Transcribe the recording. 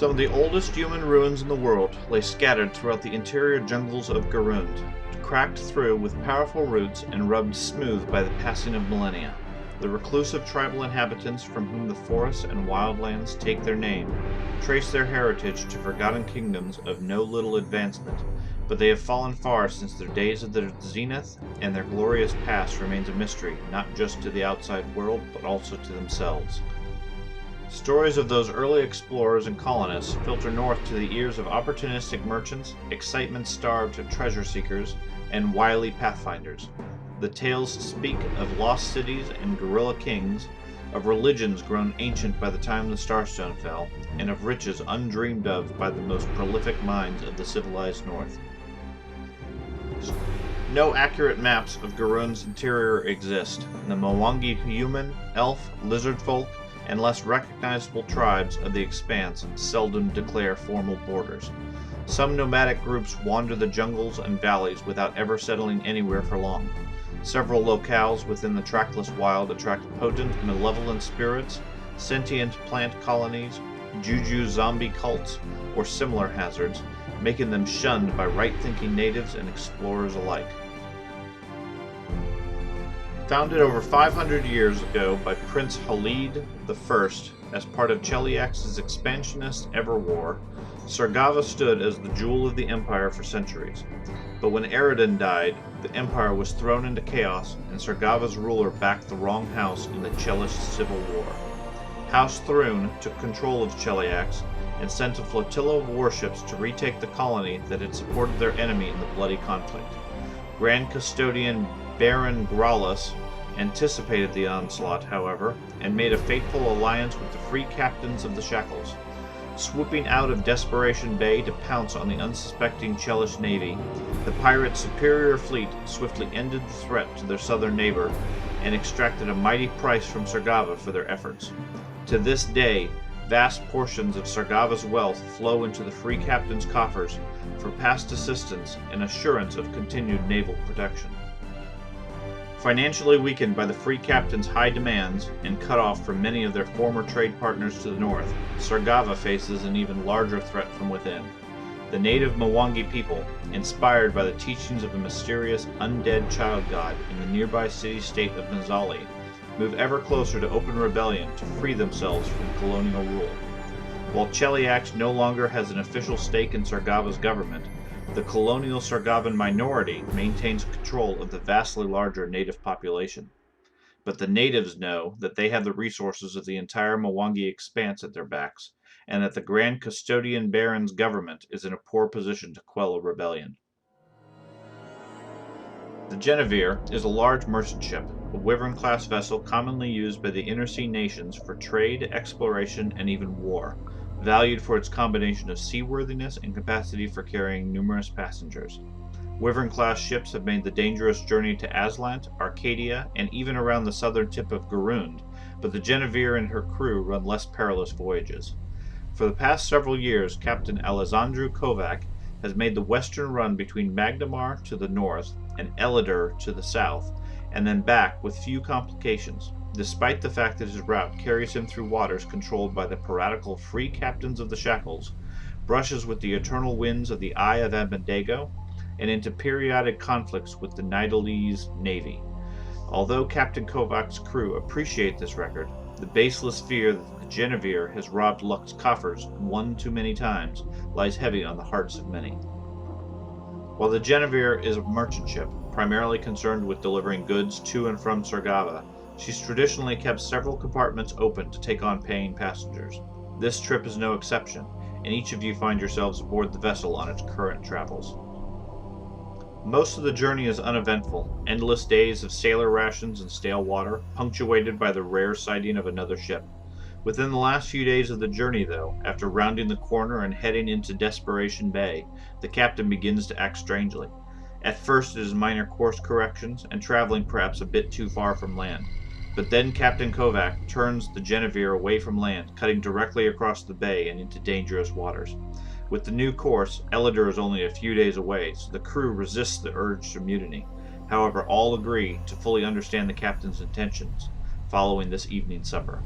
Some of the oldest human ruins in the world lay scattered throughout the interior jungles of Garund, cracked through with powerful roots and rubbed smooth by the passing of millennia. The reclusive tribal inhabitants from whom the forests and wildlands take their name trace their heritage to forgotten kingdoms of no little advancement, but they have fallen far since their days of their zenith, and their glorious past remains a mystery not just to the outside world but also to themselves. Stories of those early explorers and colonists filter north to the ears of opportunistic merchants, excitement-starved treasure seekers, and wily pathfinders. The tales speak of lost cities and guerrilla kings, of religions grown ancient by the time the Starstone fell, and of riches undreamed of by the most prolific minds of the civilized North. No accurate maps of Garund's interior exist. The Mwangi human, elf, lizard folk, and less recognizable tribes of the Expanse seldom declare formal borders. Some nomadic groups wander the jungles and valleys without ever settling anywhere for long. Several locales within the trackless wild attract potent, malevolent spirits, sentient plant colonies, juju zombie cults, or similar hazards, making them shunned by right-thinking natives and explorers alike. Founded over 500 years ago by Prince Halid I as part of Cheliax's expansionist Everwar, Sargava stood as the jewel of the Empire for centuries. But when Eridan died, the Empire was thrown into chaos, and Sargava's ruler backed the wrong house in the Chelish Civil War. House Thrune took control of Cheliax and sent a flotilla of warships to retake the colony that had supported their enemy in the bloody conflict. Grand Custodian Baron Gralus anticipated the onslaught, however, and made a fateful alliance with the Free Captains of the Shackles. Swooping out of Desperation Bay to pounce on the unsuspecting Chelish navy, the pirates' superior fleet swiftly ended the threat to their southern neighbor and extracted a mighty price from Sargava for their efforts. To this day, vast portions of Sargava's wealth flow into the Free Captains' coffers for past assistance and assurance of continued naval protection. Financially weakened by the Free Captains' high demands and cut off from many of their former trade partners to the north, Sargava faces an even larger threat from within. The native Mwangi people, inspired by the teachings of the mysterious undead child god in the nearby city-state of Nizali, move ever closer to open rebellion to free themselves from colonial rule. While Cheliax no longer has an official stake in Sargava's government, the colonial Sargavan minority maintains control of the vastly larger native population. But the natives know that they have the resources of the entire Mwangi expanse at their backs, and that the Grand Custodian Baron's government is in a poor position to quell a rebellion. The Genevieve is a large merchant ship, a Wyvern-class vessel commonly used by the Inner-Sea nations for trade, exploration, and even war, valued for its combination of seaworthiness and capacity for carrying numerous passengers. Wyvern-class ships have made the dangerous journey to Aslant, Arcadia, and even around the southern tip of Garund, but the Genevieve and her crew run less perilous voyages. For the past several years, Captain Alessandro Kovac has made the western run between Magnemar to the north and Elidor to the south, and then back with few complications, despite the fact that his route carries him through waters controlled by the piratical Free Captains of the Shackles, brushes with the eternal winds of the Eye of Abednego, and into periodic conflicts with the Nidalese Navy. Although Captain Kovac's crew appreciate this record, the baseless fear that the Genevieve has robbed Luck's coffers one too many times lies heavy on the hearts of many. While the Genevieve is a merchant ship, primarily concerned with delivering goods to and from Sargava, she's traditionally kept several compartments open to take on paying passengers. This trip is no exception, and each of you find yourselves aboard the vessel on its current travels. Most of the journey is uneventful, endless days of sailor rations and stale water, punctuated by the rare sighting of another ship. Within the last few days of the journey, though, after rounding the corner and heading into Desperation Bay, the captain begins to act strangely. At first it is minor course corrections and traveling perhaps a bit too far from land. But then Captain Kovac turns the Genevieve away from land, cutting directly across the bay and into dangerous waters. With the new course, Elidor is only a few days away, so the crew resists the urge to mutiny. However, all agree to fully understand the captain's intentions following this evening's supper.